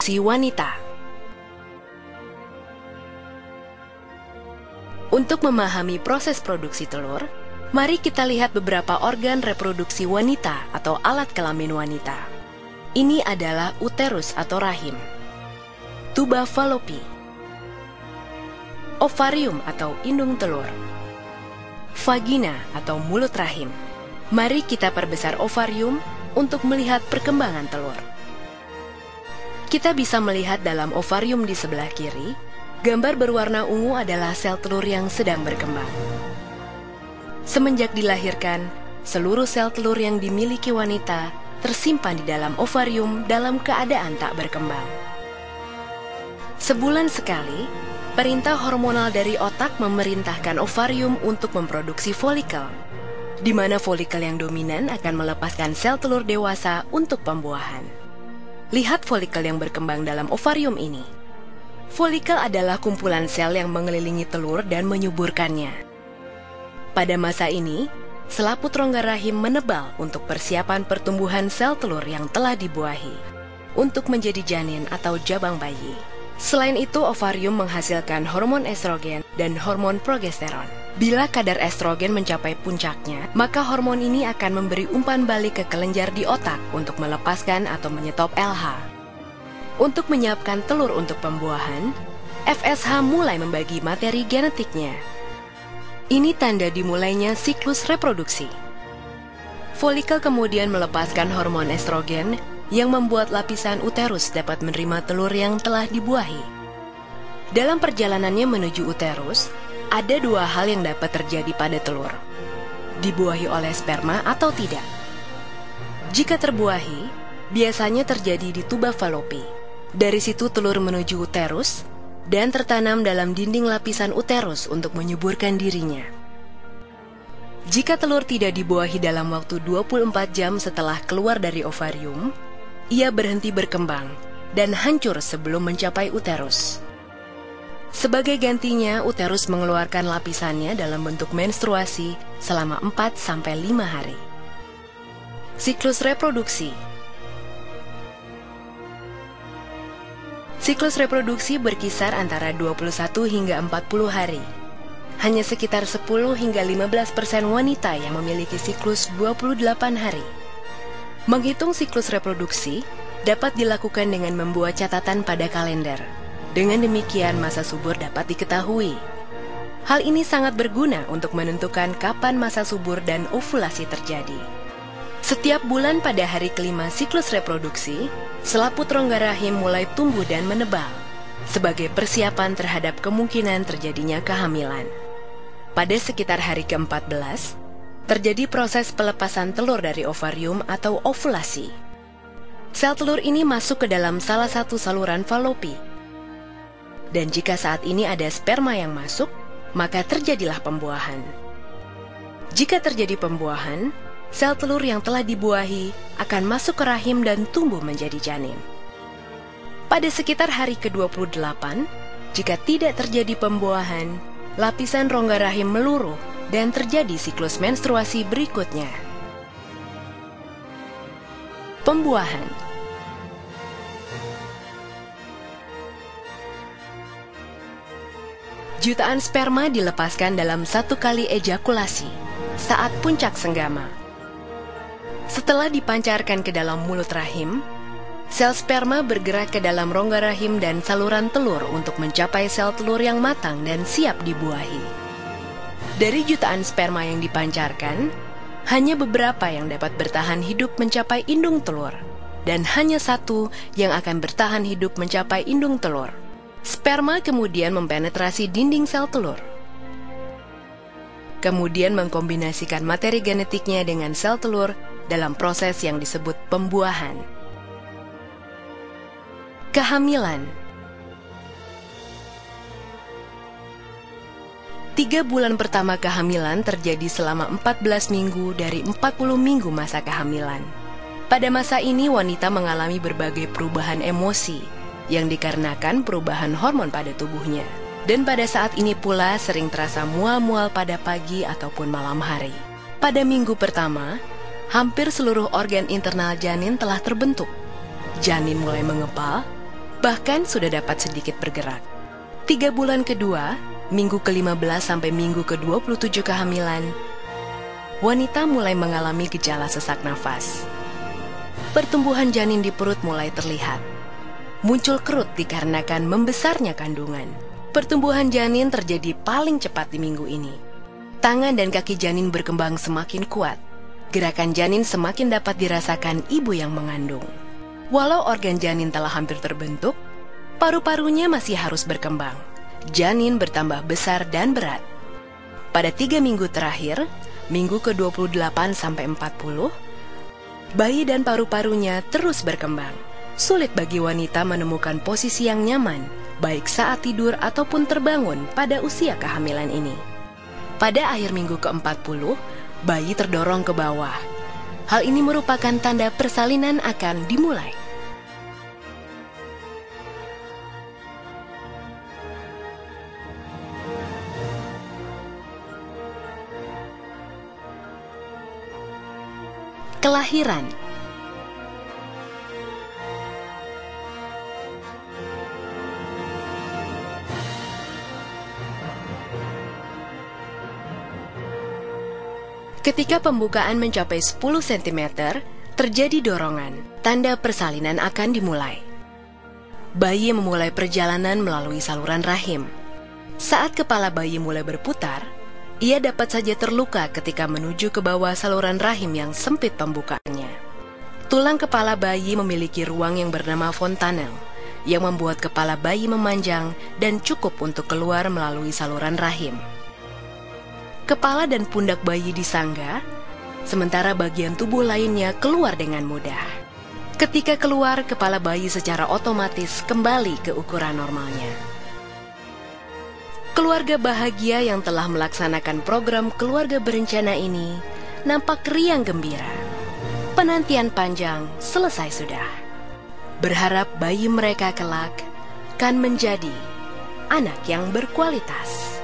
reproduksi wanita. Untuk memahami proses produksi telur, mari kita lihat beberapa organ reproduksi wanita atau alat kelamin wanita. Ini adalah uterus atau rahim, tuba falopi, ovarium atau indung telur, vagina atau mulut rahim. Mari kita perbesar ovarium untuk melihat perkembangan telur. Kita bisa melihat dalam ovarium di sebelah kiri, gambar berwarna ungu adalah sel telur yang sedang berkembang. Semenjak dilahirkan, seluruh sel telur yang dimiliki wanita tersimpan di dalam ovarium dalam keadaan tak berkembang. Sebulan sekali, perintah hormonal dari otak memerintahkan ovarium untuk memproduksi folikel, di mana folikel yang dominan akan melepaskan sel telur dewasa untuk pembuahan. Lihat folikel yang berkembang dalam ovarium ini. Folikel adalah kumpulan sel yang mengelilingi telur dan menyuburkannya. Pada masa ini, selaput rongga rahim menebal untuk persiapan pertumbuhan sel telur yang telah dibuahi, untuk menjadi janin atau jabang bayi. Selain itu, ovarium menghasilkan hormon estrogen dan hormon progesteron. Bila kadar estrogen mencapai puncaknya, maka hormon ini akan memberi umpan balik ke kelenjar di otak untuk melepaskan atau menyetop LH. Untuk menyiapkan telur untuk pembuahan, FSH mulai membagi materi genetiknya. Ini tanda dimulainya siklus reproduksi. Folikel kemudian melepaskan hormon estrogen yang membuat lapisan uterus dapat menerima telur yang telah dibuahi. Dalam perjalanannya menuju uterus, ada dua hal yang dapat terjadi pada telur: dibuahi oleh sperma atau tidak. Jika terbuahi, biasanya terjadi di tuba falopi. Dari situ telur menuju uterus dan tertanam dalam dinding lapisan uterus untuk menyuburkan dirinya. Jika telur tidak dibuahi dalam waktu 24 jam setelah keluar dari ovarium, ia berhenti berkembang dan hancur sebelum mencapai uterus. Sebagai gantinya, uterus mengeluarkan lapisannya dalam bentuk menstruasi selama 4-5 hari. Siklus reproduksi. Siklus reproduksi berkisar antara 21 hingga 40 hari. Hanya sekitar 10 hingga 15% wanita yang memiliki siklus 28 hari. Menghitung siklus reproduksi dapat dilakukan dengan membuat catatan pada kalender. Dengan demikian, masa subur dapat diketahui. Hal ini sangat berguna untuk menentukan kapan masa subur dan ovulasi terjadi. Setiap bulan pada hari kelima siklus reproduksi, selaput rongga rahim mulai tumbuh dan menebal, sebagai persiapan terhadap kemungkinan terjadinya kehamilan. Pada sekitar hari ke-14, terjadi proses pelepasan telur dari ovarium atau ovulasi. Sel telur ini masuk ke dalam salah satu saluran falopi. Dan jika saat ini ada sperma yang masuk, maka terjadilah pembuahan. Jika terjadi pembuahan, sel telur yang telah dibuahi akan masuk ke rahim dan tumbuh menjadi janin. Pada sekitar hari ke-28, jika tidak terjadi pembuahan, lapisan rongga rahim meluruh dan terjadi siklus menstruasi berikutnya. Pembuahan. Jutaan sperma dilepaskan dalam satu kali ejakulasi saat puncak senggama. Setelah dipancarkan ke dalam mulut rahim, sel sperma bergerak ke dalam rongga rahim dan saluran telur untuk mencapai sel telur yang matang dan siap dibuahi. Dari jutaan sperma yang dipancarkan, hanya beberapa yang dapat bertahan hidup mencapai indung telur, dan hanya satu yang akan bertahan hidup mencapai indung telur. Sperma kemudian mempenetrasi dinding sel telur. Kemudian mengkombinasikan materi genetiknya dengan sel telur dalam proses yang disebut pembuahan. Kehamilan. 3 bulan pertama kehamilan terjadi selama 14 minggu dari 40 minggu masa kehamilan. Pada masa ini wanita mengalami berbagai perubahan emosi yang dikarenakan perubahan hormon pada tubuhnya. Dan pada saat ini pula sering terasa mual-mual pada pagi ataupun malam hari. Pada minggu pertama, hampir seluruh organ internal janin telah terbentuk. Janin mulai mengepal, bahkan sudah dapat sedikit bergerak. 3 bulan kedua, minggu ke-15 sampai minggu ke-27 kehamilan, wanita mulai mengalami gejala sesak nafas. Pertumbuhan janin di perut mulai terlihat. Muncul kerut dikarenakan membesarnya kandungan. Pertumbuhan janin terjadi paling cepat di minggu ini. Tangan dan kaki janin berkembang semakin kuat. Gerakan janin semakin dapat dirasakan ibu yang mengandung. Walau organ janin telah hampir terbentuk, paru-parunya masih harus berkembang. Janin bertambah besar dan berat. Pada 3 minggu terakhir, minggu ke-28 sampai 40, bayi dan paru-parunya terus berkembang. Sulit bagi wanita menemukan posisi yang nyaman, baik saat tidur ataupun terbangun pada usia kehamilan ini. Pada akhir minggu ke-40, bayi terdorong ke bawah. Hal ini merupakan tanda persalinan akan dimulai. Kelahiran. Ketika pembukaan mencapai 10 cm, terjadi dorongan, tanda persalinan akan dimulai. Bayi memulai perjalanan melalui saluran rahim. Saat kepala bayi mulai berputar, ia dapat saja terluka ketika menuju ke bawah saluran rahim yang sempit pembukaannya. Tulang kepala bayi memiliki ruang yang bernama fontanel, yang membuat kepala bayi memanjang dan cukup untuk keluar melalui saluran rahim. Kepala dan pundak bayi disangga, sementara bagian tubuh lainnya keluar dengan mudah. Ketika keluar, kepala bayi secara otomatis kembali ke ukuran normalnya. Keluarga bahagia yang telah melaksanakan program keluarga berencana ini nampak riang gembira. Penantian panjang selesai sudah. Berharap bayi mereka kelak kan menjadi anak yang berkualitas.